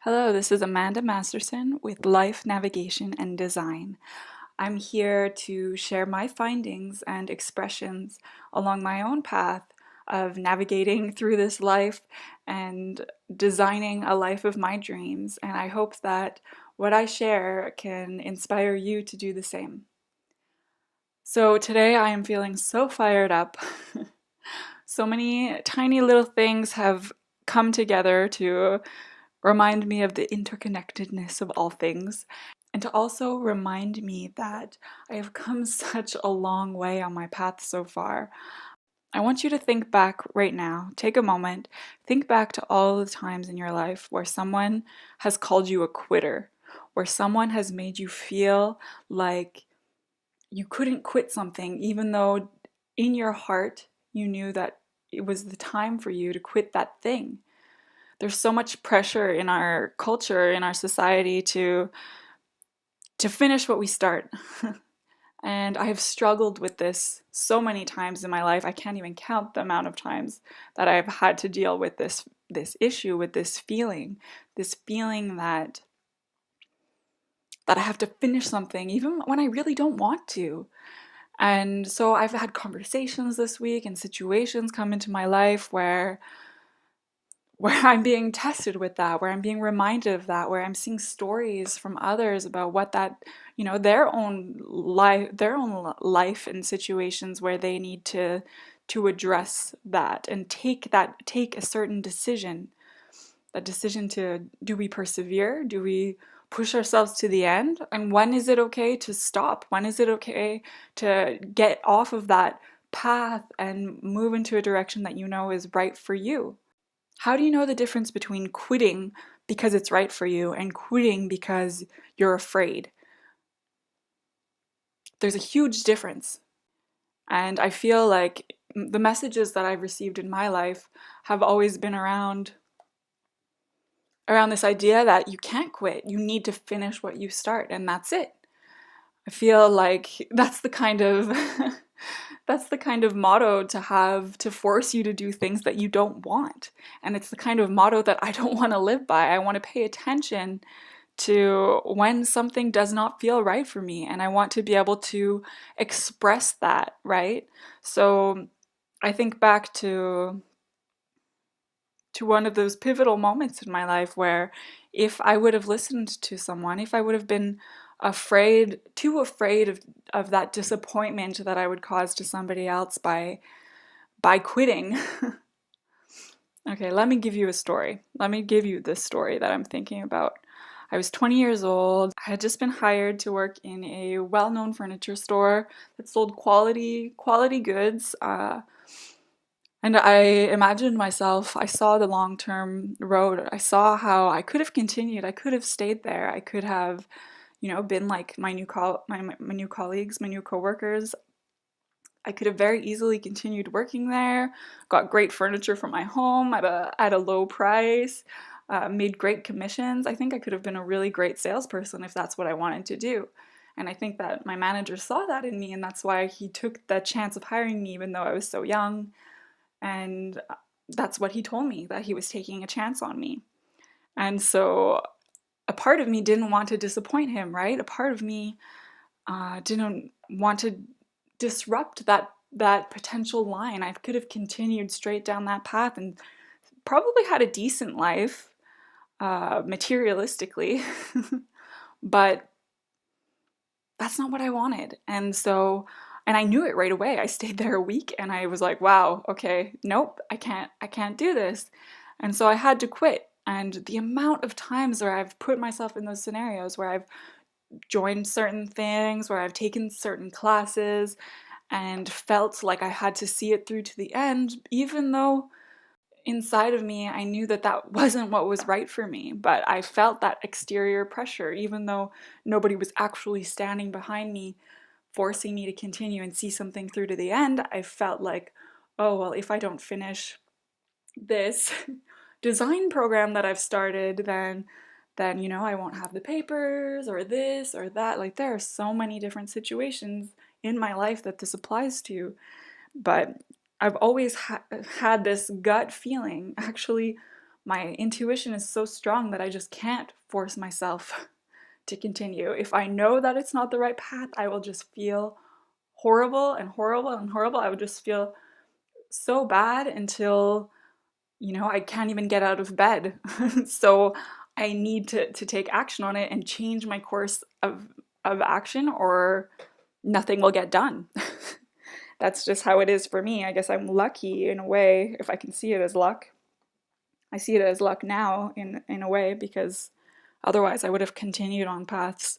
Hello, this is Amanda Masterson with Life Navigation and Design. I'm here to share my findings and expressions along my own path of navigating through this life and designing a life of my dreams. And I hope that what I share can inspire you to do the same. So today I am feeling so fired up. So many tiny little things have come together to remind me of the interconnectedness of all things, and to also remind me that I have come such a long way on my path so far. I want you to think back right now, take a moment, think back to all the times in your life where someone has called you a quitter, where someone has made you feel like you couldn't quit something, even though in your heart you knew that it was the time for you to quit that thing. There's so much pressure in our culture, in our society to finish what we start. And I have struggled with this so many times in my life. I can't even count the amount of times that I've had to deal with this issue, with this feeling that I have to finish something even when I really don't want to. And so I've had conversations this week and situations come into my life where I'm being tested with that, where I'm being reminded of that, where I'm seeing stories from others about what that, their own life and situations where they need to address that and take a certain decision. That decision to, do we persevere? Do we push ourselves to the end? And when is it okay to stop? When is it okay to get off of that path and move into a direction that you know is right for you? How do you know the difference between quitting because it's right for you and quitting because you're afraid? There's a huge difference. And I feel like the messages that I've received in my life have always been around this idea that you can't quit. You need to finish what you start, and that's it. I feel like that's the kind of that's the kind of motto to have, to force you to do things that you don't want. And it's the kind of motto that I don't want to live by. I want to pay attention to when something does not feel right for me, and I want to be able to express that, right? So I think back to one of those pivotal moments in my life where if I would have listened to someone, if I would have been too afraid of that disappointment that I would cause to somebody else by quitting. Okay, let me give you a story. Let me give you this story that I'm thinking about. I was 20 years old. I had just been hired to work in a well-known furniture store that sold quality goods. And I imagined myself, I saw the long-term road. I saw how I could have continued. I could have stayed there. I could have, been like my new colleagues, my new coworkers. I could have very easily continued working there, got great furniture for my home at a low price, made great commissions. I think I could have been a really great salesperson if that's what I wanted to do. And I think that my manager saw that in me, and that's why he took the chance of hiring me even though I was so young. And that's what he told me, that he was taking a chance on me. And so a part of me didn't want to disappoint him, right? A part of me didn't want to disrupt that potential line. I could have continued straight down that path and probably had a decent life, materialistically, but that's not what I wanted. And I knew it right away. I stayed there a week and I was like, wow, okay, nope, I can't do this. And so I had to quit. And the amount of times where I've put myself in those scenarios where I've joined certain things, where I've taken certain classes and felt like I had to see it through to the end, even though inside of me I knew that that wasn't what was right for me. But I felt that exterior pressure, even though nobody was actually standing behind me forcing me to continue and see something through to the end. I felt like, oh, well, if I don't finish this design program that I've started, then I won't have the papers or this or that. Like, there are so many different situations in my life that this applies to. But I've always had this gut feeling. Actually, my intuition is so strong that I just can't force myself to continue. If I know that it's not the right path, I will just feel horrible and horrible and horrible. I would just feel so bad until, I can't even get out of bed. So I need to take action on it and change my course of action, or nothing will get done. That's just how it is for me. I guess I'm lucky in a way, if I can see it as luck. I see it as luck now in a way, because otherwise I would have continued on paths.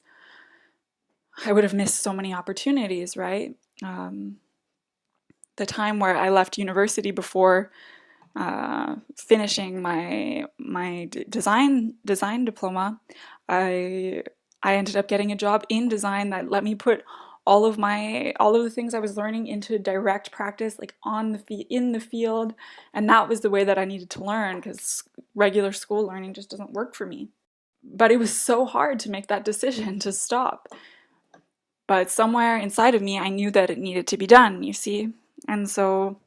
I would have missed so many opportunities, right? The time where I left university before finishing my design diploma, I ended up getting a job in design that let me put all of the things I was learning into direct practice, like in the field, and that was the way that I needed to learn, because regular school learning just doesn't work for me. But it was so hard to make that decision to stop. But somewhere inside of me, I knew that it needed to be done, you see? And so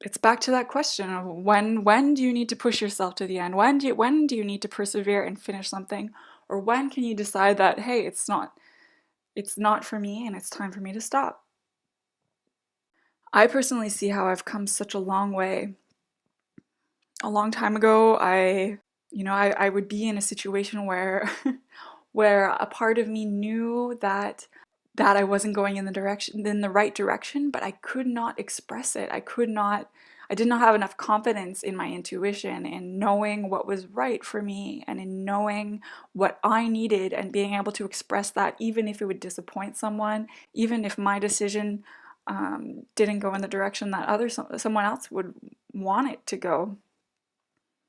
it's back to that question of when do you need to push yourself to the end? When do you need to persevere and finish something? Or when can you decide that, hey, it's not for me and it's time for me to stop? I personally see how I've come such a long way. A long time ago, I would be in a situation where where a part of me knew that I wasn't going in the right direction, but I could not express it. I did not have enough confidence in my intuition, in knowing what was right for me and in knowing what I needed and being able to express that, even if it would disappoint someone, even if my decision didn't go in the direction that someone else would want it to go.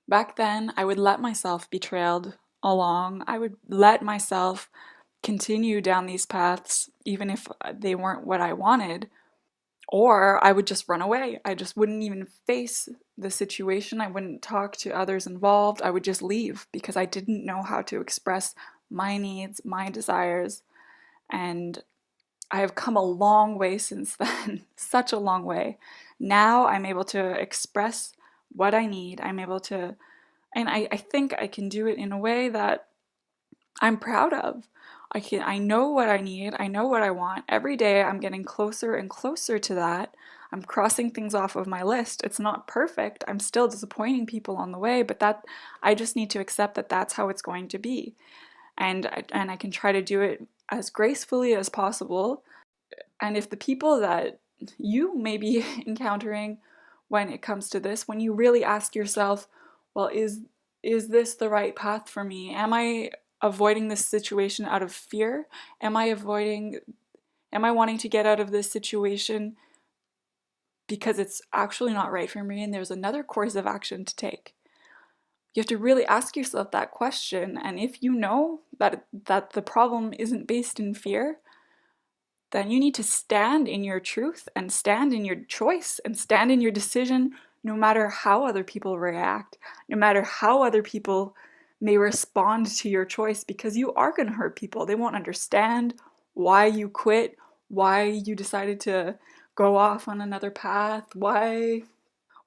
Back then, I would let myself be trailed along. I would let myself continue down these paths, even if they weren't what I wanted. Or I would just run away. I just wouldn't even face the situation. I wouldn't talk to others involved. I would just leave because I didn't know how to express my needs, my desires. And I have come a long way since then, such a long way. Now I'm able to express what I need. I'm able to, and I think I can do it in a way that I'm proud of. I know what I need. I know what I want. Every day I'm getting closer and closer to that. I'm crossing things off of my list. It's not perfect. I'm still disappointing people on the way, but I just need to accept that that's how it's going to be. And I can try to do it as gracefully as possible. And if the people that you may be encountering when it comes to this, when you really ask yourself, well, is this the right path for me? Am I avoiding this situation out of fear? Am I wanting to get out of this situation because it's actually not right for me and there's another course of action to take? You have to really ask yourself that question, and if you know that the problem isn't based in fear, then you need to stand in your truth and stand in your choice and stand in your decision, no matter how other people react, no matter how other people may respond to your choice, because you are going to hurt people. They won't understand why you quit, why you decided to go off on another path, why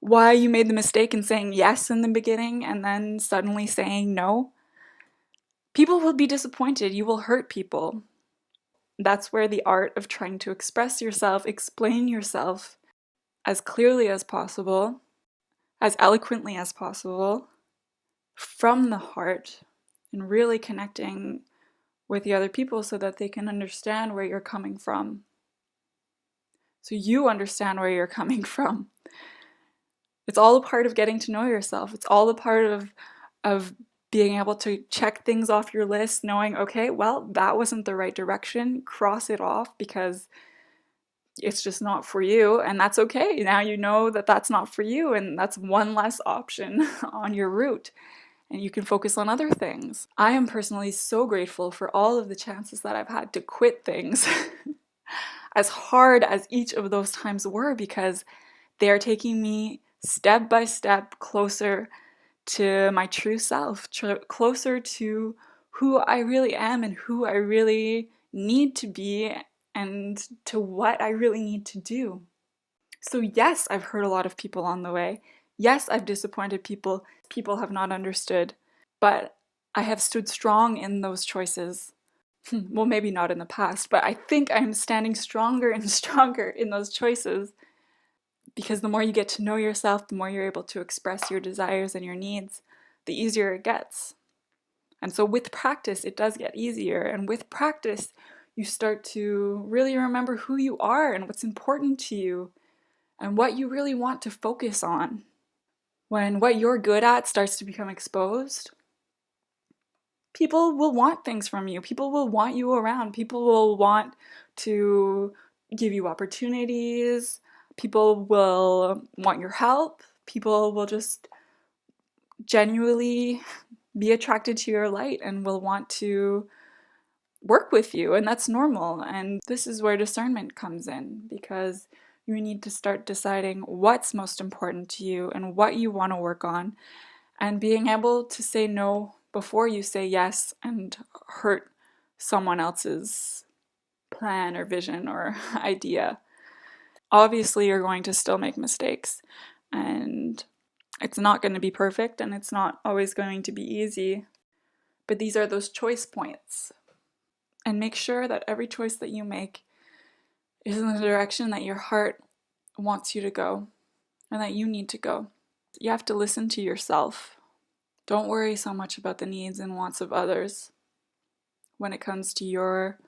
you made the mistake in saying yes in the beginning and then suddenly saying no. People will be disappointed. You will hurt people. That's where the art of trying to express yourself, explain yourself as clearly as possible, as eloquently as possible, from the heart, and really connecting with the other people so that they can understand where you're coming from. So you understand where you're coming from. It's all a part of getting to know yourself. It's all a part of being able to check things off your list, knowing, okay, well, that wasn't the right direction. Cross it off because it's just not for you, and that's okay. Now you know that that's not for you, and that's one less option on your route, and you can focus on other things. I am personally so grateful for all of the chances that I've had to quit things, as hard as each of those times were, because they're taking me step by step closer to my true self, closer to who I really am and who I really need to be and to what I really need to do. So yes, I've hurt a lot of people on the way. Yes, I've disappointed people. people have not understood, but I have stood strong in those choices. Well, maybe not in the past, but I think I'm standing stronger and stronger in those choices, because the more you get to know yourself, the more you're able to express your desires and your needs, the easier it gets. And so with practice, it does get easier. And with practice, you start to really remember who you are and what's important to you and what you really want to focus on. When what you're good at starts to become exposed, people will want things from you. People will want you around. People will want to give you opportunities. People will want your help. People will just genuinely be attracted to your light and will want to work with you, and that's normal. And this is where discernment comes in, because you need to start deciding what's most important to you and what you want to work on, and being able to say no before you say yes and hurt someone else's plan or vision or idea. Obviously, you're going to still make mistakes, and it's not going to be perfect, and it's not always going to be easy, but these are those choice points. And make sure that every choice that you make is in the direction that your heart wants you to go and that you need to go. You have to listen to yourself. Don't worry so much about the needs and wants of others when it comes to your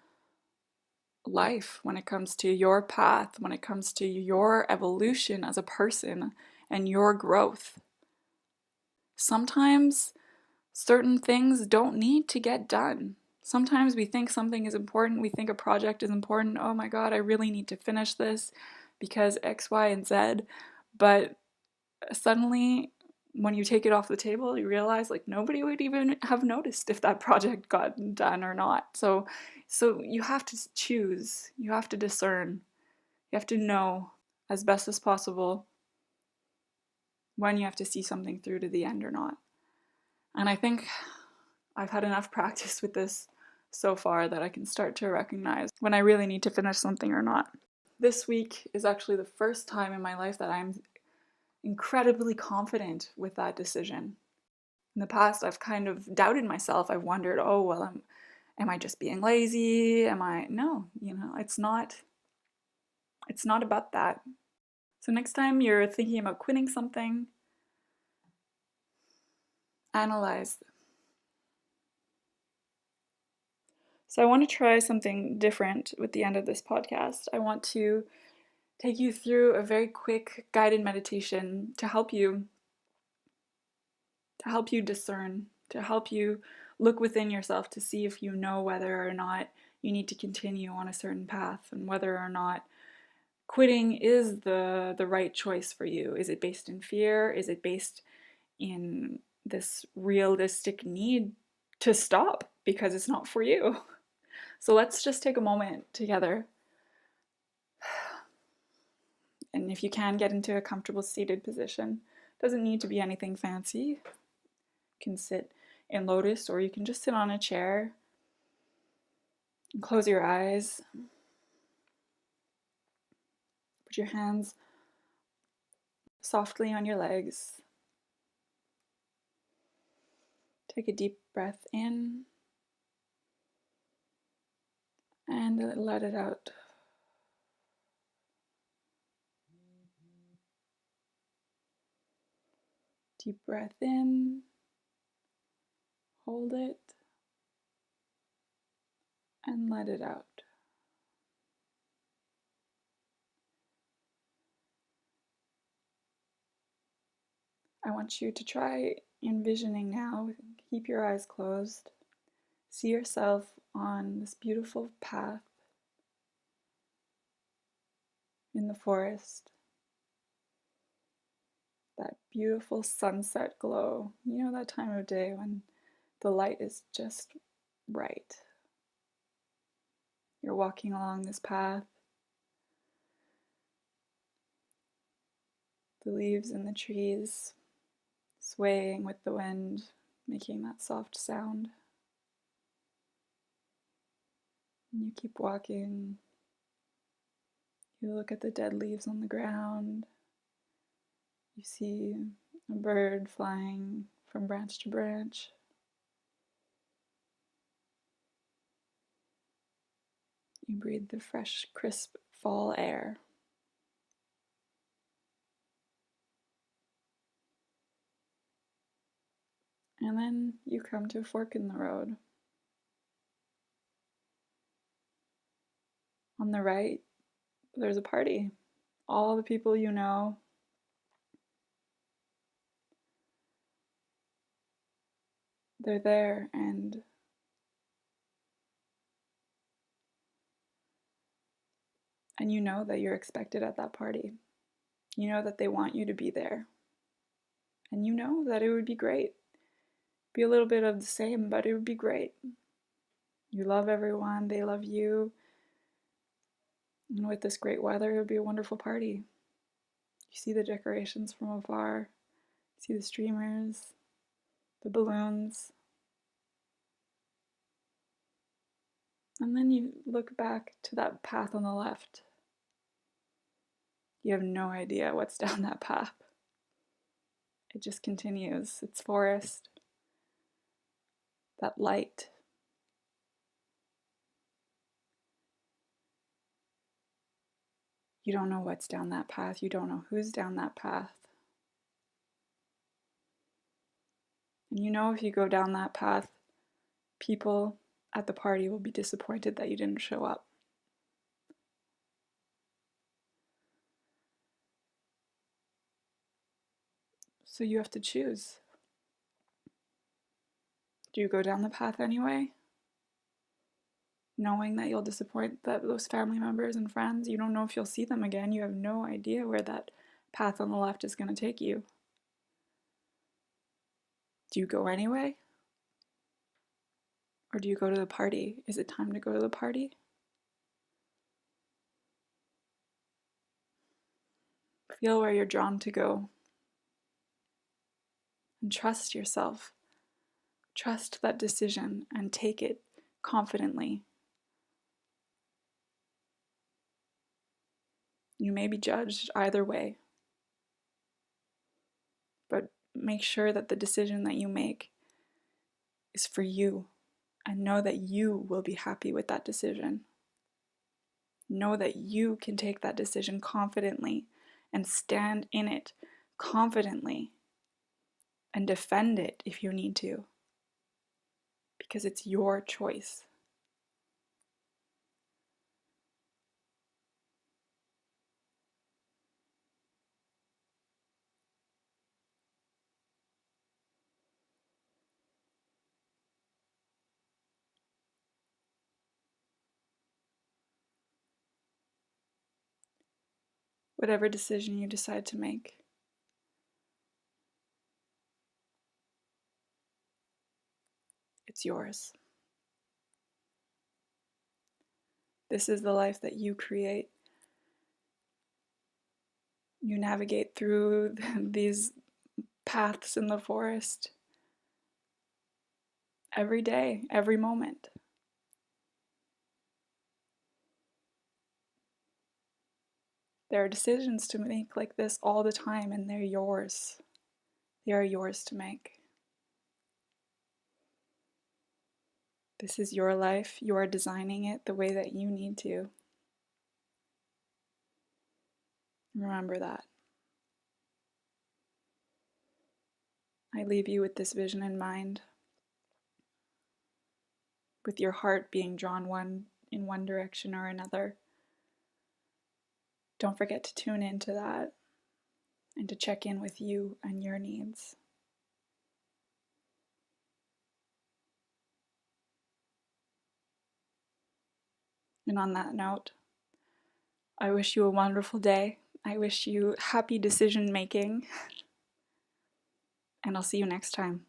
life, when it comes to your path, when it comes to your evolution as a person and your growth. Sometimes certain things don't need to get done. Sometimes we think something is important, we think a project is important, oh my god, I really need to finish this because X, Y, and Z, but suddenly when you take it off the table, you realize like nobody would even have noticed if that project got done or not. So you have to choose, you have to discern, you have to know as best as possible when you have to see something through to the end or not. And I think I've had enough practice with this so far that I can start to recognize when I really need to finish something or not. This week is actually the first time in my life that I'm incredibly confident with that decision. In the past, I've kind of doubted myself. I've wondered, oh, well, am I just being lazy? No, it's not about that. So next time you're thinking about quitting something, analyze. So I want to try something different with the end of this podcast. I want to take you through a very quick guided meditation to help you discern, to help you look within yourself to see if you know whether or not you need to continue on a certain path and whether or not quitting is the right choice for you. Is it based in fear? Is it based in this realistic need to stop because it's not for you? So let's just take a moment together. And if you can, get into a comfortable seated position. Doesn't need to be anything fancy. You can sit in lotus, or you can just sit on a chair and close your eyes. Put your hands softly on your legs. Take a deep breath in and let it out. Deep breath in, hold it, and let it out. I want you to try envisioning now, keep your eyes closed, see yourself on this beautiful path in the forest. That beautiful sunset glow, that time of day when the light is just right. You're walking along this path. The leaves in the trees swaying with the wind, making that soft sound. And you keep walking. You look at the dead leaves on the ground. You see a bird flying from branch to branch. You breathe the fresh, crisp fall air. And then you come to a fork in the road. On the right, there's a party. All the people you know, they're there, and you know that you're expected at that party. You know that they want you to be there. And you know that it would be great. Be a little bit of the same, but it would be great. You love everyone, they love you. And with this great weather, it would be a wonderful party. You see the decorations from afar, you see the streamers, the balloons. And then you look back to that path on the left. You have no idea what's down that path. It just continues. It's forest, that light. You don't know what's down that path. You don't know who's down that path. And you know if you go down that path, people at the party will be disappointed that you didn't show up. So you have to choose. Do you go down the path anyway? Knowing that you'll disappoint those family members and friends, you don't know if you'll see them again. You have no idea where that path on the left is going to take you. Do you go anyway? Or do you go to the party? Is it time to go to the party? Feel where you're drawn to go. And trust yourself. Trust that decision and take it confidently. You may be judged either way, but make sure that the decision that you make is for you, and know that you will be happy with that decision. Know that you can take that decision confidently and stand in it confidently and defend it if you need to, because it's your choice. Whatever decision you decide to make, it's yours. This is the life that you create. You navigate through these paths in the forest every day, every moment. There are decisions to make like this all the time, and they're yours. They are yours to make. This is your life. You are designing it the way that you need to. Remember that. I leave you with this vision in mind, with your heart being drawn in one direction or another. Don't forget to tune into that and to check in with you and your needs. And on that note, I wish you a wonderful day. I wish you happy decision making, and I'll see you next time.